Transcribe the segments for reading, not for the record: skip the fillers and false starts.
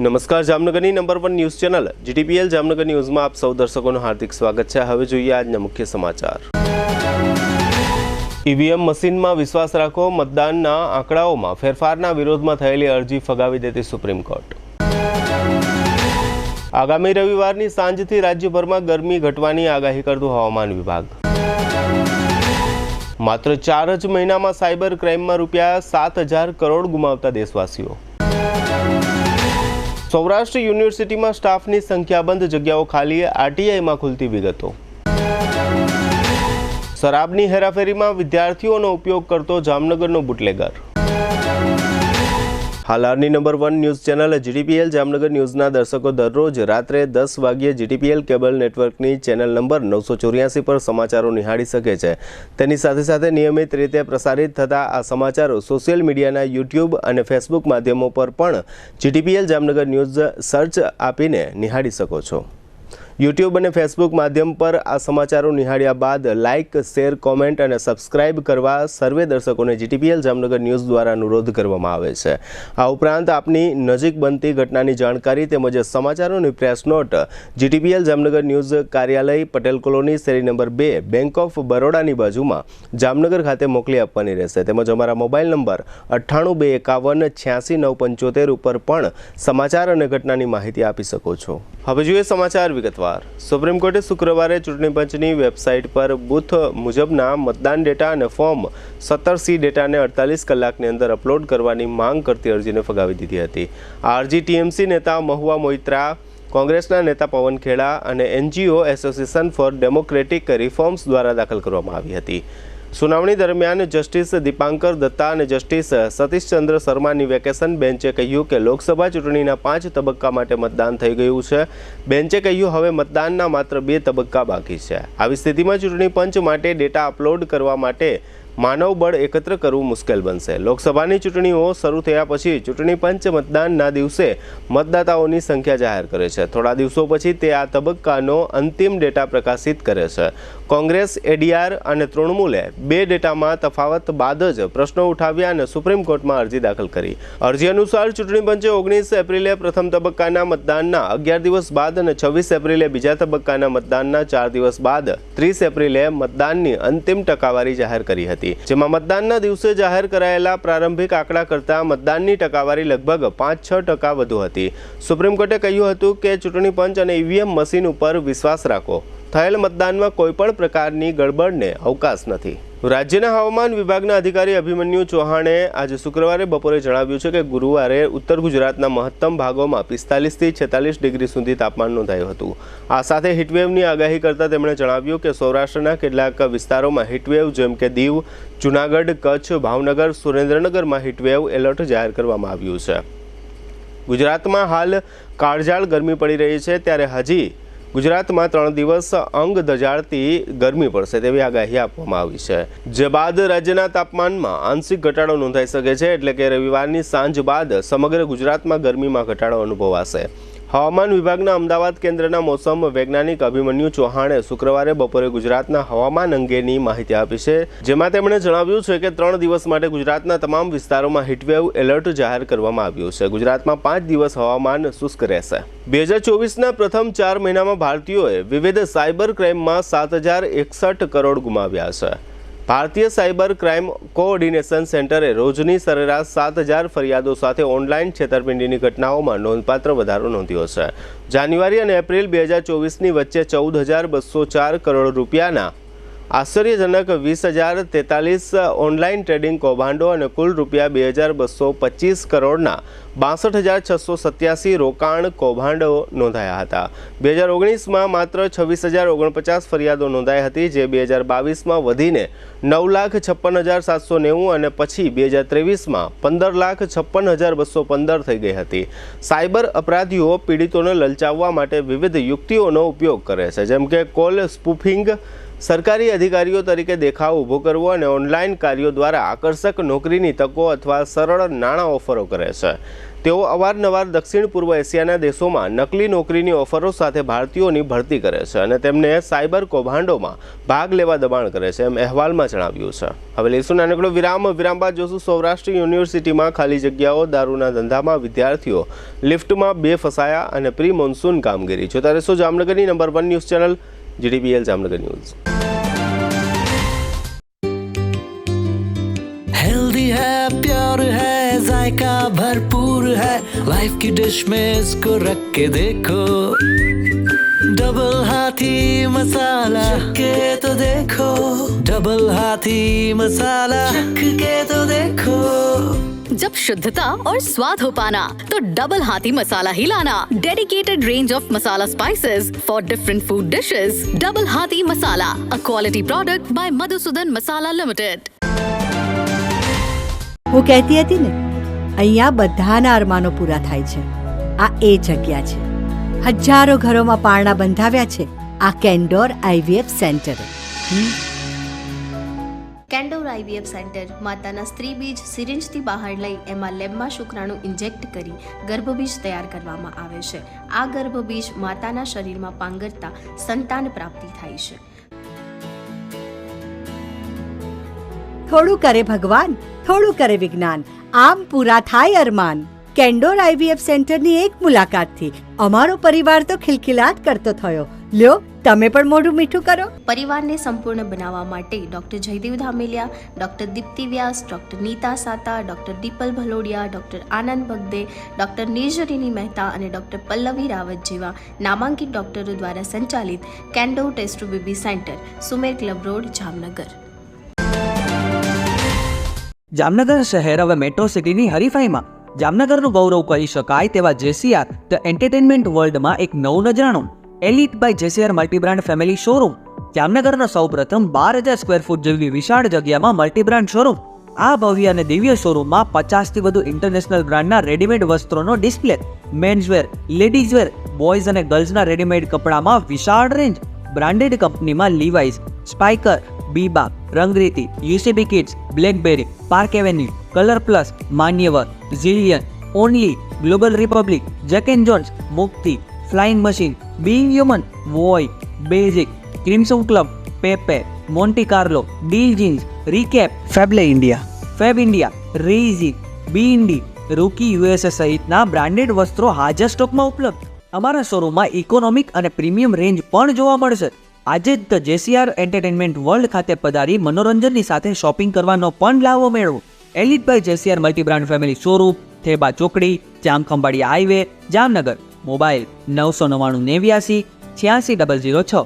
નમસ્કાર, જામનગરની number 1 news channel GTPL Jamnagar ન્યૂઝમાં આપ સૌ દર્શકોનું હાર્દિક સ્વાગત છે। હવે જોઈએ આજના મુખ્ય સમાચાર। ઈવીએમ મશીનમાં વિશ્વાસ રાખો, મતદાનના આંકડાઓમાં ફેરફારના વિરોધમાં થયેલી અરજી ફગાવી દેતી સુપ્રીમ કોર્ટ। આગામી રવિવારની સાંજથી રાજ્યભરમાં ગરમી ઘટવાની આગાહી કરતું હવામાન વિભાગ। માત્ર 4 જ મહિનામાં સાયબર ક્રાઇમમાં રૂપિયા 7,000 કરોડ ગુમાવતા દેશવાસીઓ। સૌરાષ્ટ્ર યુનિવર્સિટીમાં સ્ટાફની સંખ્યાબંધ જગ્યાઓ ખાલી, આરટીઆઈમાં ખુલતી વિગતો। શરાબની હેરાફેરીમાં વિદ્યાર્થીઓનો ઉપયોગ કરતો જામનગરનો બુટલેગર। હાલની number 1 news channel GTPL Jamnagar ન્યૂઝના દર્શકો દરરોજ રાત્રે 10 વાગ્યે જીટીપીએલ કેબલ નેટવર્કની ચેનલ નંબર 984 પર સમાચારો નિહાળી શકે છે। તેની સાથે સાથે નિયમિત રીતે પ્રસારિત થતા આ સમાચારો સોશિયલ મીડિયાના યુટ્યુબ અને ફેસબુક માધ્યમો પર પણ જીટીપીએલ જામનગર ન્યૂઝ સર્ચ આપીને નિહાળી શકો છો। યુટ્યુબ અને ફેસબુક માધ્યમ પર આ સમાચારો નિહાળ્યા બાદ લાઇક, શેર, કોમેન્ટ અને સબસ્ક્રાઇબ કરવા સર્વે દર્શકોને જીટીપીએલ જામનગર ન્યૂઝ દ્વારા અનુરોધ કરવામાં આવે છે। આ ઉપરાંત આપની નજીક બનતી ઘટનાની જાણકારી તેમજ સમાચારોની press note GTPL Jamnagar news કાર્યાલય, પટેલ કોલોની, શેરી નંબર 2, બેંક ઓફ બરોડાની બાજુમાં જામનગર ખાતે મોકલી આપવાની રહેશે। તેમજ અમારા મોબાઈલ નંબર 9821586975 ઉપર પણ સમાચાર અને ઘટનાની માહિતી આપી શકો છો। હવે જોઈએ સમાચાર વિગતવાર। સુપ્રીમ કોર્ટે શુક્રવારે ચૂંટણી પંચની વેબસાઇટ પર બૂથ મુજબના મતદાન ડેટા અને ફોર્મ 17C ડેટાને 48 કલાકની અંદર અપલોડ કરવાની માંગ કરતી અરજીને ફગાવી દીધી હતી। આ અરજી ટીએમસી નેતા મહુવા મોઇત્રા, કોંગ્રેસના નેતા પવન ખેડા અને NGO association four democratic reforms દ્વારા દાખલ કરવામાં આવી હતી। સુનાવણી દરમિયાન જસ્ટિસ દીપાંકર દત્તા અને જસ્ટિસ સતીશચંદ્ર શર્માની વેકેશન બેન્ચે કહ્યું કે લોકસભા ચૂંટણીના 5 તબક્કા માટે મતદાન થઈ ગયું છે। બેન્ચે કહ્યું હવે મતદાનના માત્ર 2 તબક્કા બાકી છે। આવી સ્થિતિમાં ચૂંટણી પંચ માટે ડેટા અપલોડ કરવા માટે માનવ બળ એકત્ર કરવું મુશ્કેલ બનશે। લોકસભાની ચૂંટણીઓ શરૂ થયા પછી ચૂંટણી પંચ મતદાનના દિવસે મતદાતાઓની સંખ્યા જાહેર કરે છે। થોડા દિવસો પછી તે આ તબક્કાનો અંતિમ ડેટા પ્રકાશિત કરે છે। કોંગ્રેસ, એડીઆર અને તૃણમૂલે 2 ડેટામાં તફાવત બાદ જ પ્રશ્નો ઉઠાવ્યા અને સુપ્રીમ કોર્ટમાં અરજી દાખલ કરી। અરજી અનુસાર ચૂંટણી પંચે 19 એપ્રિલે પ્રથમ તબક્કાના મતદાનના 11 દિવસ બાદ અને 26 એપ્રિલે બીજા તબક્કાના મતદાનના 4 દિવસ બાદ 30 એપ્રિલે મતદાનની અંતિમ ટકાવારી જાહેર કરી હતી, જેમાં મતદાનના દિવસે જાહેર કરાયેલા પ્રારંભિક આંકડા કરતાં મતદાનની ટકાવારી લગભગ 5-6% વધુ હતી। સુપ્રીમ કોર્ટે કહ્યું હતું કે ચૂંટણી પંચ અને ઈવીએમ મશીન ઉપર વિશ્વાસ રાખો, થયેલ મતદાનમાં કોઈપણ પ્રકારની ગડબડને અવકાશ નથી। રાજ્યના હવામાન વિભાગના અધિકારી અભિમન્યુ ચૌહાણે આજે શુક્રવારે બપોરે જણાવ્યું છે કે ગુરુવારે ઉત્તર ગુજરાતના મહત્તમ ભાગોમાં 45 થી 46 ડિગ્રી સુધી તાપમાન નોંધાયું હતું। આ સાથે હીટવેવની આગાહી કરતાં તેમણે જણાવ્યું કે સૌરાષ્ટ્રના કેટલાક વિસ્તારોમાં હીટવેવ જેમ કે દીવ, જૂનાગઢ, કચ્છ, ભાવનગર, સુરેન્દ્રનગરમાં હીટવેવ એલર્ટ જાહેર કરવામાં આવ્યું છે। ગુજરાતમાં હાલ કાળઝાળ ગરમી પડી રહી છે, ત્યારે હજી ગુજરાતમાં 3 દિવસ અંગ દજાડતી ગરમી પડશે તેવી આગાહી આપવામાં આવી છે, જે બાદ રાજ્યના તાપમાનમાં આંશિક ઘટાડો નોંધાઈ શકે છે। એટલે કે રવિવારની સાંજ બાદ સમગ્ર ગુજરાતમાં ગરમીમાં ઘટાડો અનુભવાશે। હવામાન વિભાગના અમદાવાદ કેન્દ્રના મોસમ વૈજ્ઞાનિક અભિમન્યુ ચૌહાણે શુક્રવારે બપોરે ગુજરાતના હવામાન અંગેની માહિતી આપી છે, જેમાં તેમણે જણાવ્યું છે કે 3 દિવસ માટે ગુજરાતના તમામ વિસ્તારોમાં હીટવેવ એલર્ટ જાહેર કરવામાં આવ્યું છે। ગુજરાતમાં 5 દિવસ હવામાન શુષ્ક રહેશે। 2024ના પ્રથમ 4 મહિનામાં ભારતીયોએ વિવિધ સાયબર ક્રાઇમમાં 7,061 કરોડ ગુમાવ્યા છે। ભારતીય સાયબર ક્રાઇમ કોઓર્ડિનેશન સેન્ટરે રોજની સરેરાશ 7,000 ફરિયાદો સાથે ઓનલાઈન છેતરપિંડીની ઘટનાઓમાં નોંધપાત્ર વધારો નોંધ્યો છે। જાન્યુઆરી અને એપ્રિલ 2024ની વચ્ચે 14,204 કરોડ રૂપિયાના આશ્ચર્યજનક 20,043 ઓનલાઈન ટ્રેડિંગ કૌભાંડો અને કુલ રૂપિયા 2,225 કરોડના 62,687 રોકાણ કૌભાંડો નોંધાયા હતા। 2019માં માત્ર 26,049 ફરિયાદો નોંધાઈ હતી, જે 2022માં વધીને 9,56,790 અને પછી 2023માં 15,56,215 થઈ ગઈ હતી। સાયબર અપરાધીઓ પીડિતોને લલચાવવા માટે વિવિધ યુક્તિઓનો ઉપયોગ કરે છે, જેમ કે કોલ સ્પૂફિંગ, સરકારી અધિકારીઓ તરીકે દેખાવ ઊભો કરવો અને ઓનલાઈન કાર્યો દ્વારા આકર્ષક નોકરીની તકો અથવા સરળ નાણાં ઓફરો કરે છે। તેઓ અવારનવાર દક્ષિણ પૂર્વ એશિયાના દેશોમાં નકલી નોકરીની ઓફરો સાથે ભારતીયોની ભરતી કરે છે અને તેમને સાયબર કૌભાંડોમાં ભાગ લેવા દબાણ કરે છે, એમ અહેવાલમાં જણાવ્યું છે. હવે લઈશું નાનકડો વિરામ બાદ જોશું સૌરાષ્ટ્ર યુનિવર્સિટીમાં ખાલી જગ્યાઓ, દારૂના ધંધામાં વિદ્યાર્થીઓ લિફ્ટમાં બે ફસાયા અને પ્રી મોન્સૂન કામગીરી. જોતા રહેશો જામનગરની number 1 news channel GTBL Jamnagar news. Healthy है, प्योर है, जायका भरपूर है, लाइफ की डिश में इसको रख के देखो. डबल हाथी मसाला के तो देखो, डबल हाथी मसाला के तो देखो. जब शुद्धता और स्वाद हो पाना तो डबल हाथी मसाला ही लाना. Dedicated range of masala spices for different food dishes. Double Hathi Masala, a quality product by Madhusudan Masala limited. હું કહેતી હતી ને, અહીંયા બધાના અરમાનો પૂરા થાય છે. આ એ જગ્યા છે. હજારો ઘરોમાં પારણા બંધાવ્યા છે આ Candor IVF centre. Candor IVF centre માતાના સ્ત્રી બીજ સિરિંજથી બહાર લઈ એમાં લેબમાં શુક્રાણુ ઇન્જેક્ટ કરી ગર્ભબીજ તૈયાર કરવામાં આવે છે. આ ગર્ભબીજ માતાના શરીરમાં પાંગરતા સંતાન પ્રાપ્તિ થાય છે. થોડું કરે ભગવાન, થોડું કરે વિજ્ઞાન, આમ પૂરા થાય અરમાન. કેન્ડોર IVF સેન્ટરની એક મુલાકાતથી અમારો પરિવાર તો ખિલખિલાટ કરતો થયો. લ્યો, તમે પણ મોઢું મીઠું કરો. પરિવારને સંપૂર્ણ બનાવવા માટે doctor Jaydev Dhameliya, doctor Dipti Vyas, doctor Nita Sata, doctor Dipal Bhalodiya, doctor Anand Bagde, doctor નિર્જરીની મહેતા અને ડોક્ટર પલ્લવી રાવત જેવા નામાંકિત ડોક્ટરો દ્વારા સંચાલિત Candor test to baby centre, Sumer club road, Jamnagar. Jamnagar શહેર હવે મેટ્રો સિટીની હરીફાઈમાં જામનગરનું ગૌરવ કરી શકાય તેવા JCR ધ એન્ટરટેનમેન્ટ વર્લ્ડમાં એક નવું નજરાણું Elite by JCR multibrand family showroom. જામનગરનો સૌપ્રથમ 12,000 સ્ક્વેર ફૂટ જેવી વિશાળ જગ્યામાં મલ્ટીબ્રાન્ડ શોરૂમ. આ ભવ્ય અને દિવ્ય શોરૂમમાં 50થી વધુ ઇન્ટરનેશનલ બ્રાન્ડના રેડીમેડ વસ્ત્રોનો ડિસ્પ્લે, મેન્સવેર, લેડીઝવેર, બોયઝ અને ગર્લ્સના રેડીમેડ કપડામાં વિશાળ રેન્જ. બ્રાન્ડેડ કંપનીમાં Levi's, Spykar, Biba, Rangriti, UCB kids, Blackberry, Park Avenue, Colour Plus, Manyavar, Zillion, Only, Global Republic, Jack and Jones, Mukti, Flying Machine, Being Human, વોય, Basic, Crimson Club, Pepe, Monte Carlo, Deal Jeans, રીકેપ, ફેબલે India, Fab India, રેઝી, બીઇન્ડી, Rookie USA સહિતના બ્રાન્ડેડ વસ્ત્રો હાજર સ્ટોકમાં ઉપલબ્ધ. અમારા શોરૂમમાં ઇકોનોમિક અને પ્રીમિયમ રેન્જ પણ જોવા મળશે. આજે જ ધ JCR એન્ટરટેનમેન્ટ વર્લ્ડ ખાતે પધારી મનોરંજનની સાથે શોપિંગ કરવાનો પણ લાવો મેળવો. Elite by JCR multibrand family showroom, Theba ચોકડી, જામખંભાળિયા હાઈવે, જામનગર. મોબાઈલ 999 89 86 006.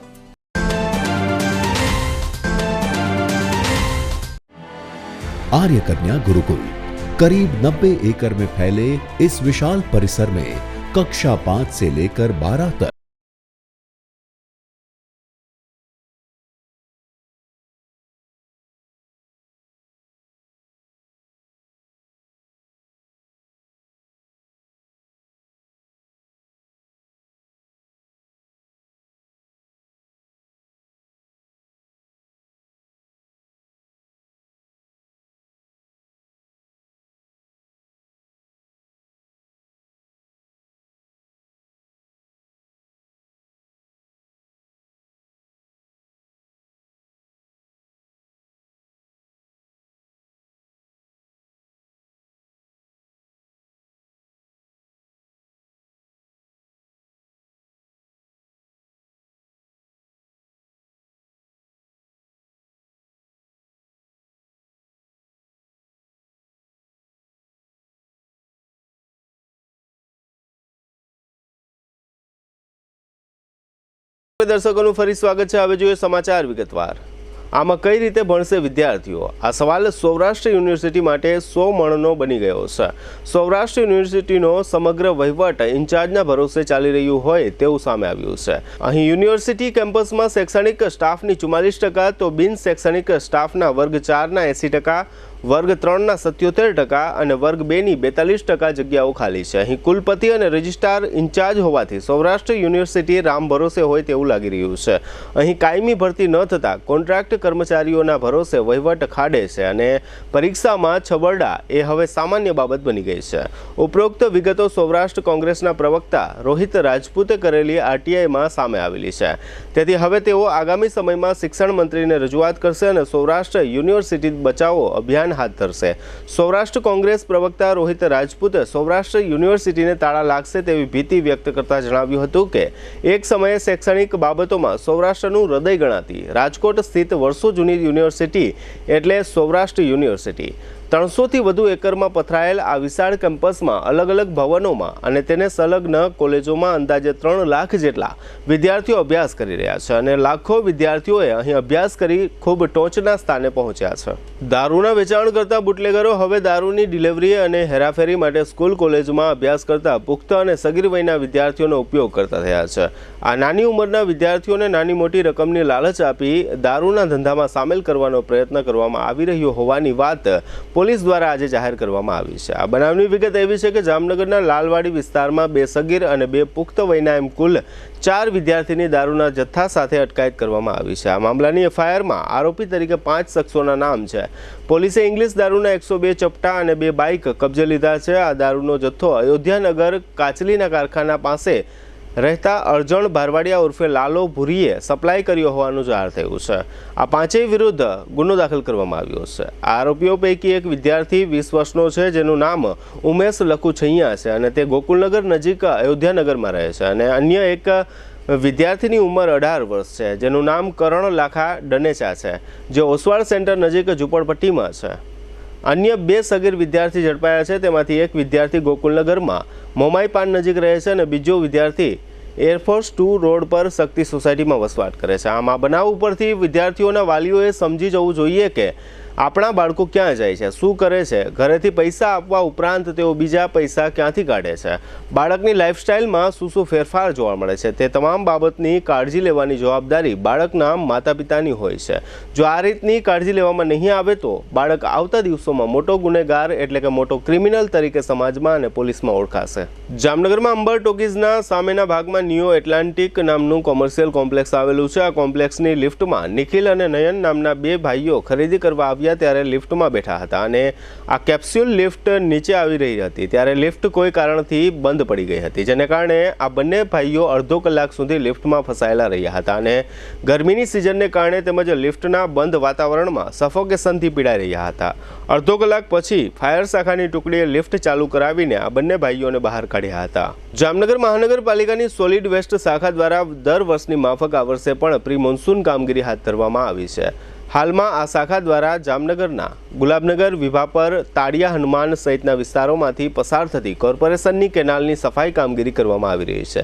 आर्य कन्या गुरुकुल करीब 90 एकड़ में फैले इस विशाल परिसर में कक्षा 5 से लेकर 12 तक દર્શકોનું ફરી સ્વાગત છે. હવે જોઈએ સમાચાર વિગતવાર. આમાં કઈ રીતે ભણશે વિદ્યાર્થીઓ? આ સવાલ સૌરાષ્ટ્ર યુનિવર્સિટી માટે 100 મણનો બની ગયો છે. સૌરાષ્ટ્ર યુનિવર્સિટીનો સમગ્ર વહીવટ ઇન્ચાર્જના ભરોસે ચાલી રહ્યું હોય તેવું સામે આવ્યું છે. અહીં યુનિવર્સિટી કેમ્પસમાં શૈક્ષણિક સ્ટાફની 44%, તો બિન શૈક્ષણિક સ્ટાફના વર્ગ 4ના 80%, વર્ગ 3ના 77% અને વર્ગ 2ની 42% જગ્યાઓ ખાલી છે. અહીં કુલપતિ અને રજિસ્ટ્રાર ઇન્ચાર્જ હોવાથી સૌરાષ્ટ્ર યુનિવર્સિટી રામ ભરોસે હોય તેવું લાગી રહ્યું છે. અહીં કાયમી ભરતી ન થતાં કોન્ટ્રાક્ટ કર્મચારીઓના ભરોસે વહીવટ ખાડે છે અને પરીક્ષામાં છબરડા એ હવે સામાન્ય બાબત બની ગઈ છે. ઉપરોક્ત વિગતો સૌરાષ્ટ્ર કોંગ્રેસના પ્રવક્તા રોહિત રાજપૂતે કરેલી આરટીઆઈમાં સામે આવેલી છે. તેથી હવે તેઓ આગામી સમયમાં શિક્ષણ મંત્રીને રજૂઆત કરશે અને સૌરાષ્ટ્ર યુનિવર્સિટી બચાવો અભિયાન હાથ ધરશે. સૌરાષ્ટ્ર કોંગ્રેસ પ્રવક્તા રોહિત રાજપૂતે સૌરાષ્ટ્ર યુનિવર્સિટીને તાળા લાગશે તેવી ભીતિ વ્યક્ત કરતા જણાવ્યું હતું કે એક સમયે શૈક્ષણિક બાબતોમાં સૌરાષ્ટ્રનું હૃદય ગણાતી રાજકોટ સ્થિત વર્ષો જૂની યુનિવર્સિટી એટલે સૌરાષ્ટ્ર યુનિવર્સિટી 300થી વધુ એકરમાં પથરાયેલ આ વિશાળ કેમ્પસમાં અલગ અલગ ભવનોમાં અને તેને સંલગ્ન કોલેજોમાં અંદાજે 3 લાખ જેટલા વિદ્યાર્થીઓ અભ્યાસ કરી રહ્યા છે અને લાખો વિદ્યાર્થીઓએ અહીં અભ્યાસ કરી ખૂબ ટોચના સ્થાને પહોંચ્યા છે. દારૂના વેચાણ કરતા બુટલેગરો હવે દારૂની ડિલિવરી અને હેરાફેરી માટે સ્કૂલ કોલેજમાં અભ્યાસ કરતા પુખ્ત અને સગીર વયના વિદ્યાર્થીઓનો ઉપયોગ કરતા થયા છે. આ નાની ઉંમરના વિદ્યાર્થીઓને નાની મોટી રકમની લાલચ આપી દારૂના ધંધામાં સામેલ કરવાનો પ્રયત્ન કરવામાં આવી રહ્યો હોવાની વાત પોલીસ દ્વારા આજે જાહેર કરવામાં આવી છે. આ બનાવની વિગત એવી છે કે જામનગરના લાલવાડી વિસ્તારમાં 2 સગીર અને 2 પુખ્ત વયના એમ કુલ 4 વિદ્યાર્થીની દારૂના જથ્થા સાથે અટકાયત કરવામાં આવી છે. આ મામલાની એફઆઈઆરમાં આરોપી તરીકે 5 શખ્સોના નામ છે. પોલીસે ઇંગ્લિશ દારૂના 102 ચપટા અને 2 બાઇક કબજે લીધા છે. આ દારૂનો જથ્થો અયોધ્યાનગર કાચલીના કારખાના પાસે રહેતા અરજણ ભારવાડિયા ઉર્ફે લાલો ભુરીએ સપ્લાય કર્યો હોવાનું જાહેર થયું છે. આ 5 વિરુદ્ધ ગુનો દાખલ કરવામાં આવ્યો છે. આરોપીઓ પૈકી એક વિદ્યાર્થી 20 વર્ષનો છે જેનું નામ ઉમેશ લખુછૈયા છે અને તે ગોકુલનગર નજીક અયોધ્યાનગરમાં રહે છે અને અન્ય એક વિદ્યાર્થીની ઉંમર 18 વર્ષ છે જેનું નામ કરણ લાખા ડનેચા છે જે ઓસવાળ સેન્ટર નજીક ઝૂંપડપટ્ટીમાં છે. અન્ય 2 સગીર વિદ્યાર્થી ઝડપાયા છે. તેમાંથી એક વિદ્યાર્થી ગોકુલનગરમાં મોમાઈ પાન નજીક રહે છે અને બીજો વિદ્યાર્થી એરફોર્સ 2 રોડ પર શક્તિ સોસાયટીમાં વસવાટ કરે છે. આમ આ બનાવ ઉપરથી વિદ્યાર્થીઓના વાલીઓએ સમજી જવું જોઈએ કે આપણા બાળકો ક્યાં જાય છે, શું કરે છે. ઘરેથી પૈસા આપવા ઉપરાંત તેઓ બીજા પૈસા ક્યાંથી કાઢે છે, બાળકની લાઈફસ્ટાઈલમાં શું ફેરફાર જોવા મળે છે, તે તમામ બાબતની કાળજી લેવાની જવાબદારી બાળકના માતા પિતાની હોય છે. જો આ રીતની કાળજી લેવામાં નહીં આવે તો બાળક આવતા દિવસોમાં મોટો ગુનેગાર એટલે કે મોટો ક્રિમિનલ તરીકે સમાજમાં અને પોલીસમાં ઓળખાશે. જામનગરમાં અંબર ટોકીઝના સામેના ભાગમાં ન્યૂ એટલાન્ટિક નામનું કોમર્શિયલ કોમ્પ્લેક્સ આવેલું છે. આ કોમ્પ્લેક્સની લિફ્ટમાં નિખિલ અને નયન નામના 2 ભાઈઓ ખરીદી કરવા આવ્યા ત્યારે લિફ્ટમાં બેઠા હતા અને આ કેપ્સ્યુલ લિફ્ટ નીચે આવી રહી હતી ત્યારે લિફ્ટ કોઈ કારણથી બંધ પડી ગઈ હતી, જેને કારણે આ બંને ભાઈઓ અડધો કલાક સુધી લિફ્ટમાં ફસાયેલા રહ્યા હતા અને ગરમીની સિઝનને કારણે તેમજ લિફ્ટના બંધ વાતાવરણમાં સફોકેશનથી પીડાઈ રહ્યા હતા. અડધો કલાક પછી ફાયર શાખાની ટુકડીએ લિફ્ટ ચાલુ કરાવીને આ બંને ભાઈઓને બહાર કાઢ્યા હતા. જામનગર મહાનગરપાલિકાની સોલિડ વેસ્ટ શાખા દ્વારા દર વર્ષની માફક આ વર્ષે પણ પ્રી મોન્સૂન કામગીરી હાથ ધરવામાં આવી છે. હાલમાં આ શાખા દ્વારા જામનગરના ગુલાબનગર, વિભાપર, તાડિયા હનુમાન સહિતના વિસ્તારોમાંથી પસાર થતી કોર્પોરેશનની કેનાલની સફાઈ કામગીરી કરવામાં આવી રહી છે.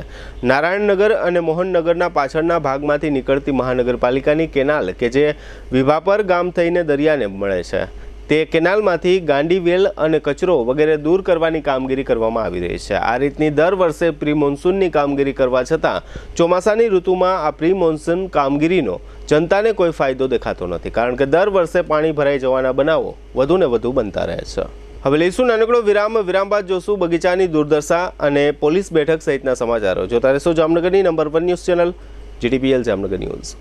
નારાયણનગર અને મોહનનગરના પાછળના ભાગમાંથી નીકળતી મહાનગરપાલિકાની કેનાલ કે જે વિભાપર ગામ થઈને દરિયાને મળે છે તે કેનાલમાંથી ગાંડીવેલ અને કચરો વગેરે દૂર કરવાની કામગીરી કરવામાં આવી રહી છે. આ રીતની દર વર્ષે પ્રી મોન્સૂનની કામગીરી કરવા છતાં ચોમાસાની ઋતુમાં આ પ્રી મોન્સૂન કામગીરીનો જનતાને કોઈ ફાયદો દેખાતો નથી, કારણ કે દર વર્ષે પાણી ભરાઈ જવાના બનાવો વધુ ને વધુ બનતા રહે છે. હવે લઈશું નાનકડો વિરામ. વિરામ બાદ જોશું બગીચાની દુર્દશા અને પોલીસ બેઠક સહિતના સમાચારો. જોતા રહેશો જામનગરની number 1 news channel GTPL Jamnagar news.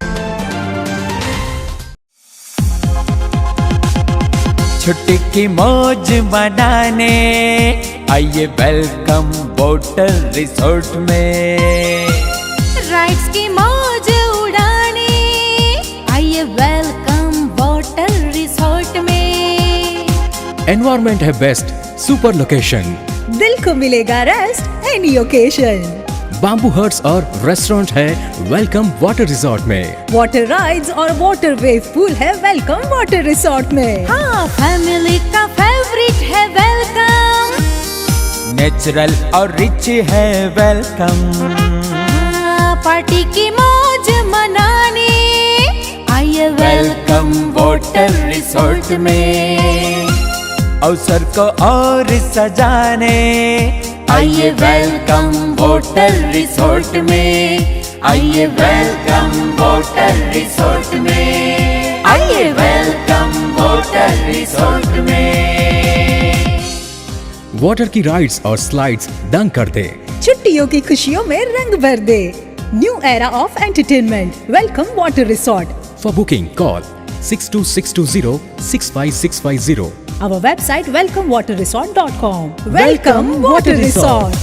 छुट्टी की मौज मनाने आइए वेलकम वॉटर रिसोर्ट में, राइड्स की मौज उड़ाने आइए वेलकम वॉटर रिसोर्ट में. एनवायरमेंट है बेस्ट, सुपर लोकेशन, दिल को मिलेगा rest any occasion. Bamboo huts और रेस्टोरेंट है वेलकम वाटर रिसोर्ट में. वाटर राइड्स और वाटर वेव पूल है वेलकम वाटर रिसोर्ट में. हाँ, फैमिली का फेवरेट है वेलकम, नेचुरल और रिच है वेलकम. पार्टी की मौज मनाने आइए वेलकम वाटर रिसोर्ट में, अवसर को और सजाने आइए वेलकम वाटर रिसोर्ट में, आइए वेलकम वाटर रिसोर्ट में, आइए वेलकम वाटर रिसोर्ट में। वाटर की राइड्स और स्लाइड्स दंग कर दे। छुट्टियों की खुशियों में रंग भर दे। New era of entertainment, welcome water resort. For booking, call 6262065650. Our website welcomewaterresort.com. Welcome Water Resort.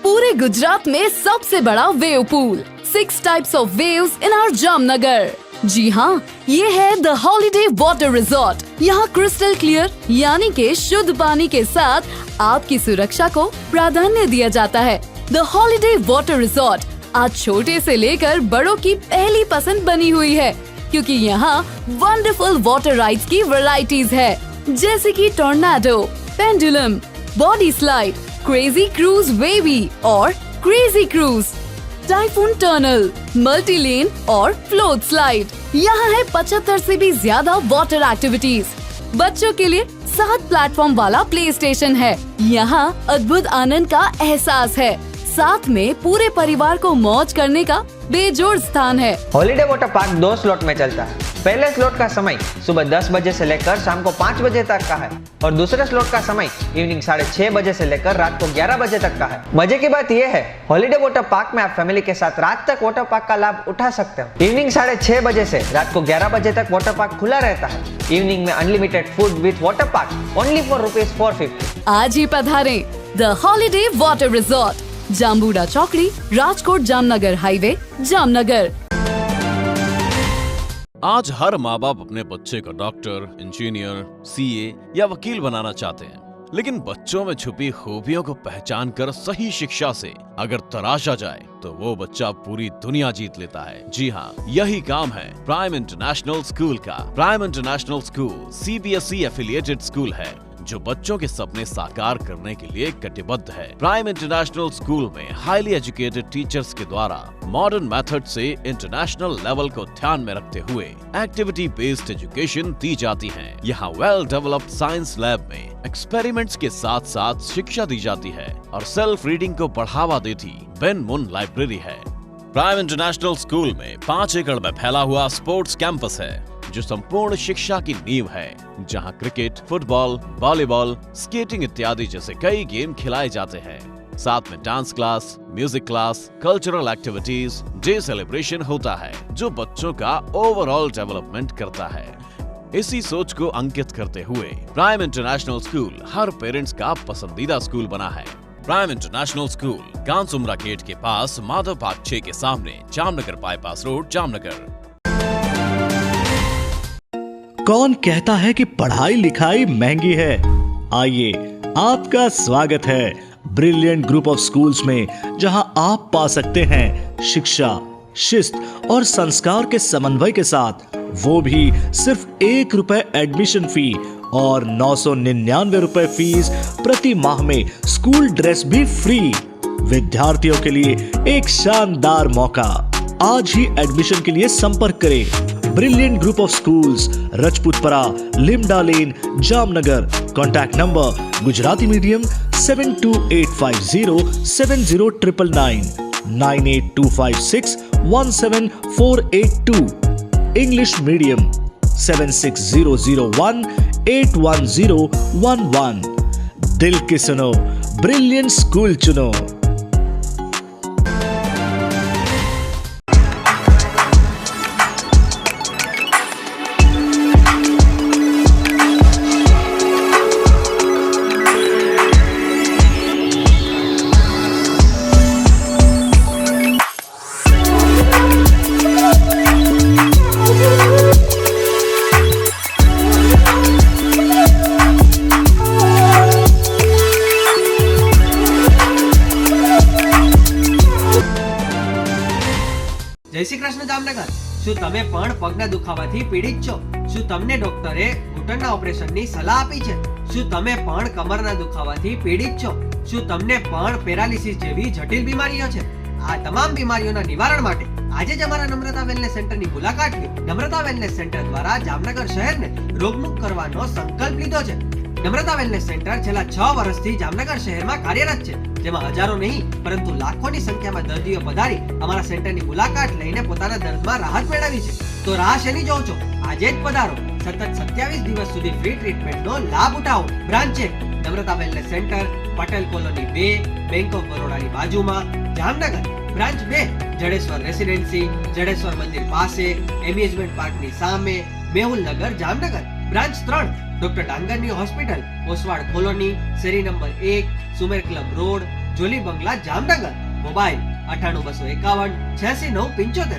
पूरे गुजरात में सबसे बड़ा wave pool, 6 types of waves in our Jamnagar. जी हाँ, ये है द हॉलीडे वाटर रिजॉर्ट। यहाँ क्रिस्टल क्लियर यानी के शुद्ध पानी के साथ आपकी सुरक्षा को प्राधान्य दिया जाता है। द हॉलीडे वाटर रिजॉर्ट आज छोटे से लेकर बड़ों की पहली पसंद बनी हुई है, क्योंकि यहाँ वंडरफुल वाटर राइड्स की वैरायटीज है, जैसे कि tornado, pendulum, body slide, crazy cruise wavy और crazy cruise, typhoon tunnel, multi lane और फ्लोट स्लाइड। यहाँ है 75 से भी ज्यादा वाटर एक्टिविटीज। बच्चों के लिए 7 प्लेटफॉर्म वाला प्ले स्टेशन है। यहाँ अद्भुत आनंद का एहसास है, साथ में पूरे परिवार को मौज करने का बेजोड़ स्थान है। हॉलीडे वाटर पार्क 2 स्लॉट में चलता है। पहले स्लॉट का समय सुबह 10 बजे से लेकर शाम को 5 बजे तक का है और दूसरे स्लॉट का समय इवनिंग 6:30 बजे से लेकर रात को 11 बजे तक का है। मजे की बात यह है, हॉलीडे वाटर पार्क में आप फैमिली के साथ रात तक वाटर पार्क का लाभ उठा सकते हो। इवनिंग 6:30 बजे से रात को 11 बजे तक वाटर पार्क खुला रहता है। इवनिंग में unlimited food with water park only for ₹450। आज ही पधारें द हॉलीडे वाटर रिजॉर्ट, जाम्बूडा चौकड़ी, राजकोट जामनगर हाईवे, जामनगर। आज हर माँ बाप अपने बच्चे को डॉक्टर, इंजीनियर, सीए या वकील बनाना चाहते हैं, लेकिन बच्चों में छुपी खूबियों को पहचान कर सही शिक्षा से अगर तराशा जाए तो वो बच्चा पूरी दुनिया जीत लेता है। जी हाँ, यही काम है प्राइम इंटरनेशनल स्कूल का। Prime international school CBSE affiliated school है, जो बच्चों के सपने साकार करने के लिए कटिबद्ध है। प्राइम इंटरनेशनल स्कूल में हाईली एजुकेटेड टीचर्स के द्वारा मॉडर्न मेथड से इंटरनेशनल लेवल को ध्यान में रखते हुए एक्टिविटी बेस्ड एजुकेशन दी जाती है। यहाँ वेल डेवलप्ड साइंस लैब में एक्सपेरिमेंट्स के साथ साथ शिक्षा दी जाती है और सेल्फ रीडिंग को बढ़ावा देती बेन मुन लाइब्रेरी है। प्राइम इंटरनेशनल स्कूल में 5 एकड़ में फैला हुआ स्पोर्ट्स कैंपस है, जो संपूर्ण शिक्षा की नींव है, जहां क्रिकेट, फुटबॉल, वॉलीबॉल, स्केटिंग इत्यादि जैसे कई गेम खिलाए जाते हैं। साथ में dance class, music class, cultural activities, day celebration होता है, जो बच्चों का ओवरऑल डेवलपमेंट करता है। इसी सोच को अंकित करते हुए प्राइम इंटरनेशनल स्कूल हर पेरेंट्स का पसंदीदा स्कूल बना है। प्राइम इंटरनेशनल स्कूल कांसुमरा गेट के पास, माधव पार्क 6 के सामने, जामनगर बाईपास रोड, जामनगर। कौन कहता है कि पढ़ाई लिखाई महंगी है? आइए, आपका स्वागत है ब्रिलियंट ग्रुप ऑफ स्कूल्स में, जहां आप पा सकते हैं शिक्षा, शिस्त और संस्कार के समन्वय के साथ, वो भी सिर्फ ₹1 एडमिशन फी और 999 रुपए फीस प्रति माह में स्कूल ड्रेस भी फ्री। विद्यार्थियों के लिए एक शानदार मौका। आज ही एडमिशन के लिए संपर्क करें Brilliant group of schools, Rajputpara, Limda lane, Jamnagar. Contact number Gujarati medium 7285070999, 9825617482, English medium 7600181011। दिल की सुनो, ब्रिलियंट स्कूल चुनो। જય શ્રી કૃષ્ણ જામનગર। શું તમે પણ પગના દુખાવાથી પીડિત છો? શું તમને ડોક્ટરે ઘૂંટણના ઓપરેશનની સલાહ આપી છે? શું તમે પણ કમરના દુખાવાથી પીડિત છો? શું તમને પણ પેરાલિસિસ જેવી જટિલ બીમારીઓ છે? આ તમામ બીમારીઓના નિવારણ માટે આજે જ અમારા નમ્રતા વેલનેસ સેન્ટરની મુલાકાત લો। નમ્રતા વેલનેસ સેન્ટર દ્વારા જામનગર શહેરને રોગમુક્ત કરવાનો સંકલ્પ લીધો છે। નમ્રતા વેલનેસ સેન્ટર છેલ્લા 6 વર્ષથી જામનગર શહેરમાં કાર્યરત છે, જેમાં હજારો નહીં પરંતુ લાખોની સંખ્યામાં દર્દીઓ પધારી અમારા સેન્ટરની મુલાકાત લઈને પોતાના દર્દમાં રાહત મેળવી છે. તો રાહ શેની જોવો છો? આજે જ પધારો. સતત 27 દિવસ સુધી ફ્રી ટ્રીટમેન્ટનો લાભ ઉઠાવો. Branch 1 Namrata wellness centre, Patel colony 2, bank of બરોડાની બાજુમાં, જામનગર. બ્રાન્ચ 2 જડેશ્વર રેસિડેન્સી, જડેશ્વર મંદિર પાસે, એમ્યુઝમેન્ટ પાર્કની સામે, મેહુલનગર, જામનગર. બ્રાન્ચ 3 ડોક્ટર ડાંગરની હોસ્પિટલ, ઓસવાડ કોલોની, શેરી number 1, Sumer club road, Jolly બંગલા, જામનગર. મોબાઈલ 9821516975.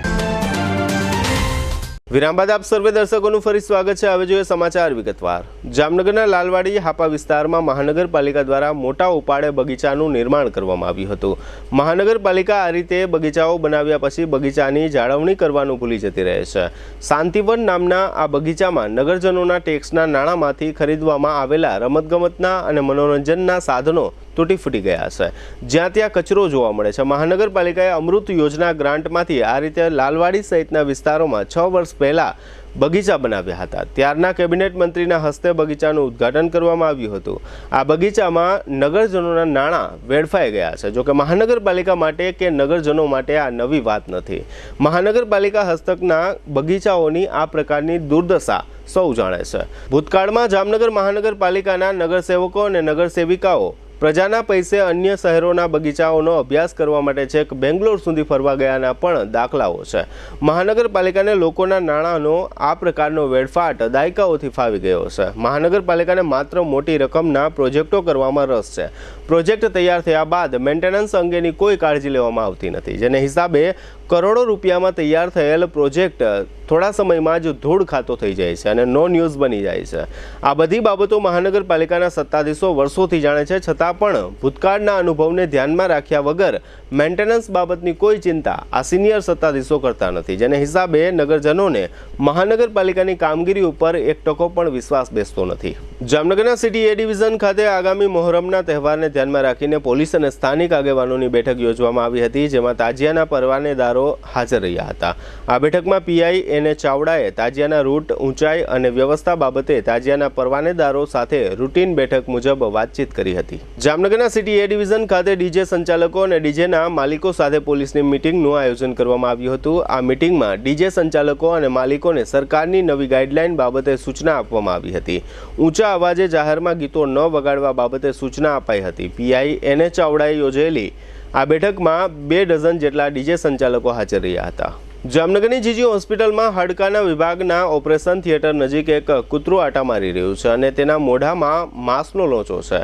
વિરામ બાદ આપ સર્વે દર્શકોનું ફરી સ્વાગત છે. હવે જોઈએ સમાચાર વિગતવાર. જામનગરના લાલવાડી હાપા વિસ્તારમાં મહાનગરપાલિકા દ્વારા મોટા ઉપાડે બગીચાનું નિર્માણ કરવામાં આવ્યું હતું. મહાનગરપાલિકા આ રીતે બગીચાઓ બનાવ્યા પછી બગીચાની જાળવણી કરવાનું ભૂલી જતી રહે છે. શાંતિવન નામના આ બગીચામાં નગરજનોના ટેક્સના નાણાંમાંથી ખરીદવામાં આવેલા રમતગમતના અને મનોરંજનના સાધનો તૂટી ફૂટી ગયા છે. જ્યાં ત્યાં કચરો જોવા મળે છે. મહાનગરપાલિકાએ અમૃત યોજના ગ્રાન્ટમાંથી આ રીતે લાલવાડી સહિતના વિસ્તારોમાં 6 વર્ષ પહેલા બગીચા બનાવ્યા હતા. ત્યારના કેબિનેટ મંત્રીના હસ્તે બગીચાનું ઉદ્ઘાટન કરવામાં આવ્યું હતું. આ બગીચામાં નગરજનોના નાણાં વેડફાઈ ગયા છે. જોકે મહાનગરપાલિકા માટે કે નગરજનો માટે આ નવી વાત નથી. મહાનગરપાલિકા હસ્તકના બગીચાઓની આ પ્રકારની દુર્દશા સૌ જાણે છે. ભૂતકાળમાં જામનગર મહાનગરપાલિકાના નગરસેવકો અને નગરસેવિકાઓ પ્રજાના પૈસે અન્ય શહેરોના બગીચાઓનો અભ્યાસ કરવા માટે છેક બેંગ્લોર સુધી ફરવા ગયાના પણ દાખલાઓ છે. મહાનગરપાલિકાને લોકોના નાણાંનો આ પ્રકારનો વેડફાટ દાયકાઓથી ફાવી ગયો છે. મહાનગરપાલિકાને માત્ર મોટી રકમના પ્રોજેક્ટો કરવામાં રસ છે. પ્રોજેક્ટ તૈયાર થયા બાદ મેન્ટેનન્સ અંગેની કોઈ કાળજી લેવામાં આવતી નથી, જેને હિસાબે કરોડો રૂપિયામાં તૈયાર થયેલ પ્રોજેક્ટ થોડા સમયમાં જ ધૂળ ખાતો થઈ જાય છે અને નો ન્યૂઝ બની જાય છે. આ બધી બાબતો મહાનગરપાલિકાના સત્તાધીશો વર્ષોથી જાણે છે, છતાં પણ ભૂતકાળના અનુભવને ધ્યાનમાં રાખ્યા વગર મેન્ટેનન્સ બાબતની કોઈ ચિંતા આ સિનિયર સત્તાધીશો કરતા નથી, જેને હિસાબે નગરજનોને મહાનગરપાલિકાની કામગીરી ઉપર એક ટકો પણ વિશ્વાસ બેસતો નથી. જામનગરના સિટી એ ડિવિઝન ખાતે આગામી મોહરમના તહેવારને ધ્યાનમાં રાખીને પોલીસ અને સ્થાનિક આગેવાનોની બેઠક યોજવામાં આવી હતી, જેમાં તાજિયાના પરવાનેદારો હાજર રહ્યા હતા. આ બેઠકમાં પીઆઈ એને ચાવડાએ તાજિયાના રૂટ, ઊંચાઈ અને વ્યવસ્થા બાબતે તાજિયાના પરવાનેદારો સાથે રૂટીન બેઠક મુજબ વાતચીત કરી હતી. જામનગરના સિટી એ ડિવિઝન ખાતે ડીજે સંચાલકો અને ડીજેના માલિકો સાથે પોલીસની મીટિંગનું આયોજન કરવામાં આવ્યું હતું. આ મીટિંગમાં ડીજે સંચાલકો અને માલિકોને સરકારની નવી ગાઈડલાઈન બાબતે સૂચના આપવામાં આવી હતી. ઊંચા અવાજે જાહેરમાં ગીતો ન વગાડવા બાબતે સૂચના અપાઈ હતી. પીઆઈ એને ચાવડાએ યોજેલી આ બેઠકમાં 2 ડઝન જેટલા ડીજે સંચાલકો હાજર રહ્યા હતા. જામનગરની જીજી હોસ્પિટલમાં હાડકાના વિભાગના ઓપરેશન થિયેટર નજીક એક કૂતરું આટા મારી રહ્યું છે અને તેના મોઢામાં માંસનો લોચો છે.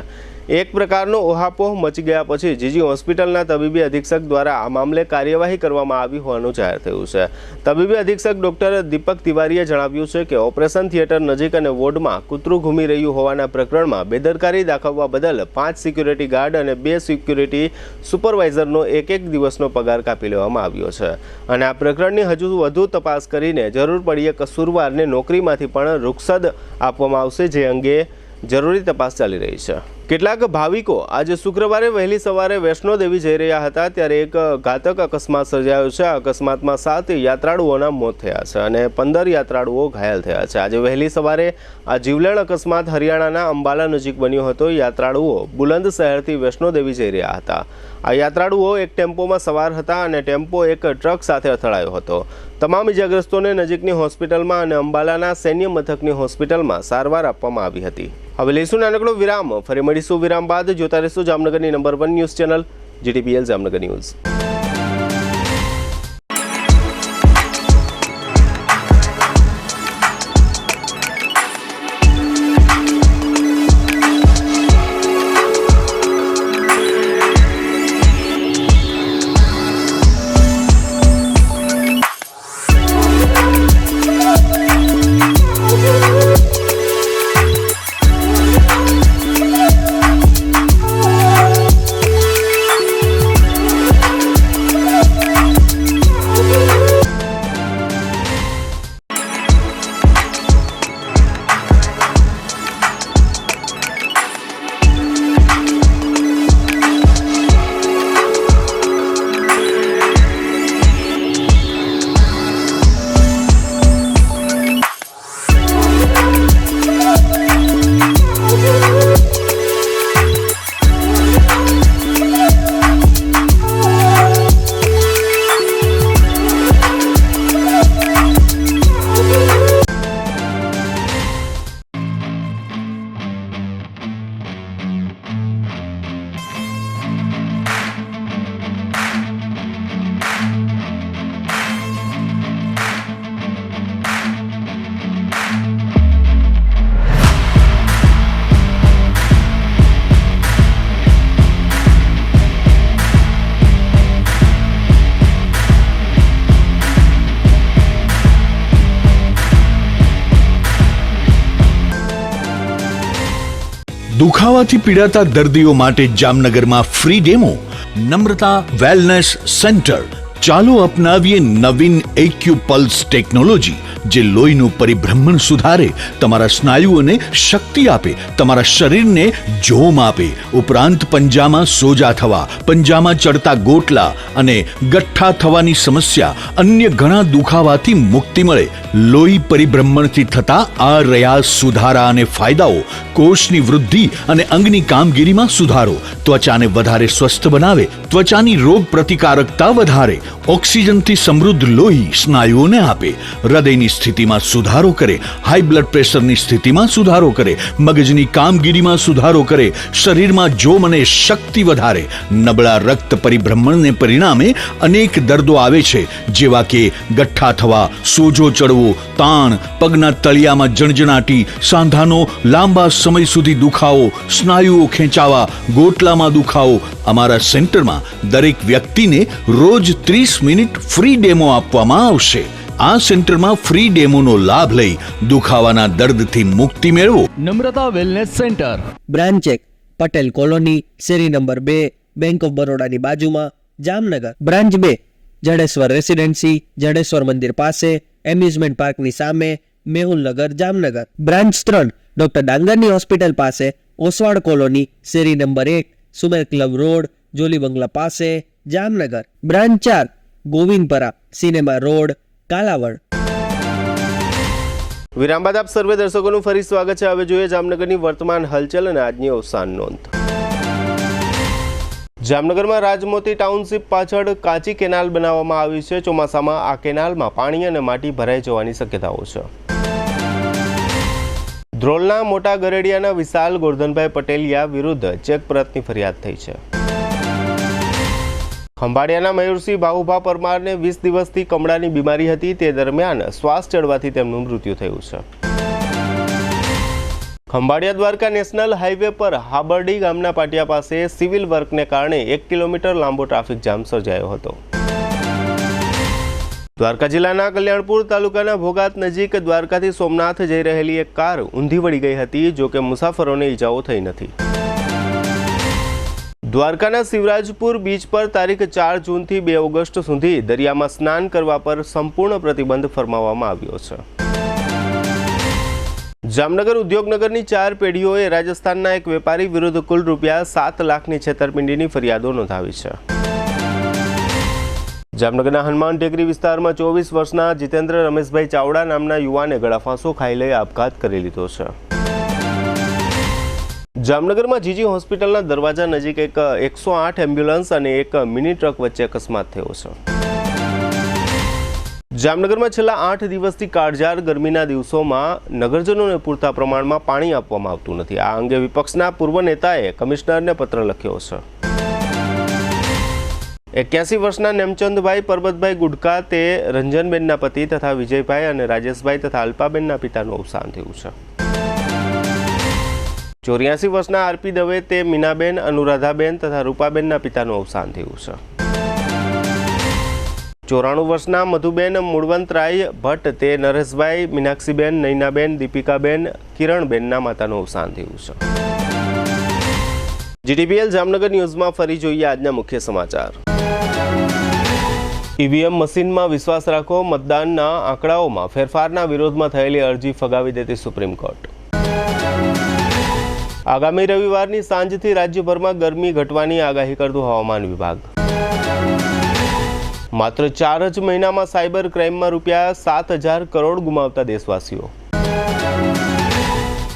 એક પ્રકારનો ઓહાપોહ મચી ગયા પછી જીજી હોસ્પિટલના તબીબી અધિક્ષક દ્વારા આ મામલે કાર્યવાહી કરવામાં આવી હોવાનું જાહેર થયું છે. તબીબી અધિક્ષક ડોક્ટર દીપક તિવારીએ જણાવ્યું છે કે ઓપરેશન થિયેટર નજીક અને વોર્ડમાં કૂતરું ઘૂમી રહ્યું હોવાના પ્રકરણમાં બેદરકારી દાખવવા બદલ 5 સિક્યુરિટી ગાર્ડ અને 2 સિક્યુરિટી સુપરવાઇઝરનો 1 દિવસનો પગાર કાપી લેવામાં આવ્યો છે અને આ પ્રકરણની હજુ વધુ તપાસ કરીને જરૂર પડીએ કસૂરવારને નોકરીમાંથી પણ રૂખસદ આપવામાં આવશે, જે અંગે જરૂરી તપાસ ચાલી રહી છે. કેટલાક ભાવિકો આજે શુક્રવારે વહેલી સવારે વૈષ્ણોદેવી જઈ રહ્યા હતા ત્યારે એક ઘાતક અકસ્માત સર્જાયો છે. આ અકસ્માતમાં 7 યાત્રાળુઓના મોત થયા છે અને 15 યાત્રાળુઓ ઘાયલ થયા છે. આજે વહેલી સવારે આ જીવલેણ અકસ્માત હરિયાણાના અંબાલા નજીક બન્યો હતો. યાત્રાળુઓ બુલંદ શહેરથી વૈષ્ણોદેવી જઈ રહ્યા હતા. આ યાત્રાળુઓ એક ટેમ્પોમાં સવાર હતા અને ટેમ્પો એક ટ્રક સાથે અથડાયો હતો. તમામ ઇજાગ્રસ્તોને નજીકની હોસ્પિટલમાં અને અંબાલાના સૈન્ય મથકની હોસ્પિટલમાં સારવાર આપવામાં આવી હતી. હવે લઈશું નાનકડો વિરામ. ફરી મળીશું વિરામ બાદ. જોતા રહેશું જામનગરની number 1 news channel GTPL Jamnagar news. દુખાવાથી પીડાતા દર્દીઓ માટે જામનગરમાં free demo. Namrata wellness centre. ચાલો અપનાવીએ નવીન એક્યુપલ્સ ટેકનોલોજી, જે લોહીનું પરિભ્રમણ સુધારે, તમારા સ્નાયુઓને શક્તિ આપે, તમારા શરીરને જોમ આપે. ઉપરાંત પંજામાં સોજા થવા, પંજામાં ચડતા ગોટલા અને ગઠ્ઠા થવાની સમસ્યા, અન્ય ઘણા દુખાવાથી મુક્તિ મળે. લોહી પરિભ્રમણથી થતા આ રહ્યા સુધારા અને ફાયદાઓ. કોષની વૃદ્ધિ અને અંગની કામગીરીમાં સુધારો, ત્વચાને વધારે સ્વસ્થ બનાવે, ત્વચાની રોગ પ્રતિકારકતા વધારે, ઓક્સિજનથી સમૃદ્ધ લોહી સ્નાયુઓને આપે, હૃદયની સ્થિતિમાં સુધારો કરે, હાઈ બ્લડ પ્રેશરની સ્થિતિમાં સુધારો કરે, મગજની કામગીરીમાં સુધારો કરે, શરીરમાં જોમ અને શક્તિ વધારે. નબળા રક્ત પરિભ્રમણને પરિણામે અનેક દર્દો આવે છે, જેવા કે ગઠ્ઠા થવા, સોજો ચડવો, તાણ, પગના તળિયામાં જણજણાટી, સાંધાનો લાંબા સમય સુધી દુખાવો, સ્નાયુઓ ખેંચાવા, ગોટલામાં દુખાવો. અમારા સેન્ટરમાં દરેક વ્યક્તિને રોજ 30 મિનિટ ફ્રી ડેમો આપવામાં આવશે. આ સેન્ટરમાં ફ્રી ડેમોનો લાભ લઈ દુખાવાના દર્દથી મુક્તિ મેળવો. Namrata wellness centre, branch 1, Patel colony, શેરી નંબર 2, બેંક ઓફ બરોડાની બાજુમાં, જામનગર. બ્રાન્ચ 2, જડેશ્વર રેસિડેન્સી, જડેશ્વર મંદિર પાસે, એમ્યુઝમેન્ટ પાર્કની સામે, મેહુલનગર, જામનગર. બ્રાન્ચ 3, ડોક્ટર ડાંગરની હોસ્પિટલ પાસે, ઓસવાડ કોલોની, શેરી number 1, Sumer club road, Jolly બંગલા પાસે, Jamnagar. Branch 4, Govindpara, cinema road, Kalavad. વિરામ બાદ આપ સર્વે દર્શકોનું ફરી સ્વાગત છે. હવે જોઈએ જામનગરની વર્તમાન હલચલ અને આજની અવસાન નોંધ. જામનગરમાં રાજમોતી ટાઉનશીપ પાછળ કાચી કેનાલ બનાવવામાં આવી છે. ચોમાસામાં આ કેનાલમાં પાણી અને માટી ભરાઈ જવાની શક્યતાઓ છે. ધ્રોલના મોટા ગરેડિયાના વિશાલ ગોરધનભાઈ પટેલિયા વિરુદ્ધ ચેક પરતની ફરિયાદ થઈ છે. ખંભાળિયાના મયુરસિંહ બાહુભા પરમારને 20 દિવસથી કમળાની બીમારી હતી. તે દરમિયાન શ્વાસ ચડવાથી તેમનું મૃત્યુ થયું છે. ખંભાળિયા દ્વારકા નેશનલ હાઈવે પર હાબરડી ગામના પાટિયા પાસે સિવિલ વર્કને કારણે 1 કિલોમીટર લાંબો ટ્રાફિક જામ સર્જાયો હતો. દ્વારકા જિલ્લાના કલ્યાણપુર તાલુકાના ભોગાત નજીક દ્વારકાથી સોમનાથ જઈ રહેલી એક કાર ઊંધી વળી ગઈ હતી, જો કે મુસાફરોને ઈજાઓ થઈ નથી. દ્વારકાના શિવરાજપુર બીચ પર તારીખ 4 જૂનથી 2 ઓગસ્ટ સુધી દરિયામાં સ્નાન કરવા પર સંપૂર્ણ પ્રતિબંધ ફરમાવવામાં આવ્યો છે. જામનગર ઉદ્યોગનગરની 4 પેઢીઓએ રાજસ્થાનના એક વેપારી વિરુદ્ધ કુલ રૂપિયા 7 લાખની છેતરપિંડીની ફરિયાદો નોંધાવી છે. જામનગરના હનુમાન ટેકરી વિસ્તારમાં 24 વર્ષના જીતેન્દ્ર રમેશભાઈ ચાવડા નામના યુવાને ગળાફાંસો ખાઈ લઈ આપઘાત કરી લીધો છે. જામનગરમાં જીજી હોસ્પિટલના દરવાજા નજીક એક 108 એમ્બ્યુલન્સ અને એક મિની ટ્રક વચ્ચે અકસ્માત થયો છે. જામનગરમાં છેલ્લા 8 દિવસથી કાળઝાળ ગરમીના દિવસોમાં નગરજનોને પૂરતા પ્રમાણમાં પાણી આપવામાં આવતું નથી. આ અંગે વિપક્ષના પૂર્વ નેતાએ કમિશનરને પત્ર લખ્યો છે. 81 વર્ષના નેમચંદભાઈ પરબતભાઈ ગુડકા તે રંજનબેનના પતિ તથા વિજયભાઈ અને રાજેશભાઈ તથા અલ્પાબેનના પિતાનું અવસાન થયું છે. 84 વર્ષના આરપી દવે તે મીનાબેન, અનુરાધાબેન તથા રૂપાબેનના પિતાનું અવસાન થયું છે. 94 વર્ષના મધુબેન મૂળવંતરાય ભટ્ટ તે નરેશભાઈ, મીનાક્ષીબેન, નૈનાબેન, દીપિકાબેન, કિરણબેનના માતાનું અવસાન થયું છે. જીટીપીએલ જામનગર ન્યૂઝમાં ફરી જોઈએ આજના મુખ્ય સમાચાર. ઈવીએમ મશીનમાં વિશ્વાસ રાખો, મતદાનના આંકડાઓમાં ફેરફારના વિરોધમાં થયેલી અરજી ફગાવી દેતી સુપ્રીમ કોર્ટ. આગામી રવિવારની સાંજથી રાજ્યભરમાં ગરમી ઘટવાની આગાહી કરતું હવામાન વિભાગ. માત્ર 4 જ મહિનામાં સાયબર ક્રાઇમમાં રૂપિયા 7,000 કરોડ ગુમાવતા દેશવાસીઓ.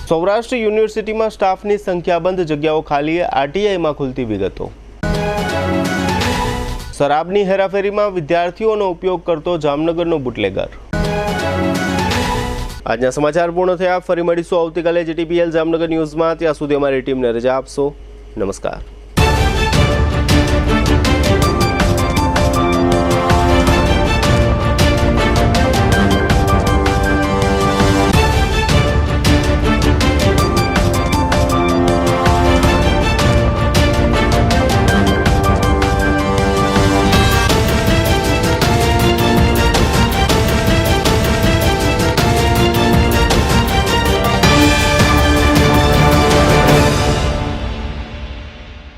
સૌરાષ્ટ્ર યુનિવર્સિટીમાં સ્ટાફની સંખ્યાબંધ જગ્યાઓ ખાલી, આરટીઆઈમાં ખુલતી વિગતો. શરાબની હેરાફેરીમાં વિદ્યાર્થીઓનો ઉપયોગ કરતો જામનગરનો બુટલેગર. આજના સમાચાર પૂર્ણ થયા. ફરી મળીશું આવતીકાલે જીટીપીએલ જામનગર ન્યૂઝમાં. ત્યાં સુધી અમારી ટીમને રજા આપશો. નમસ્કાર.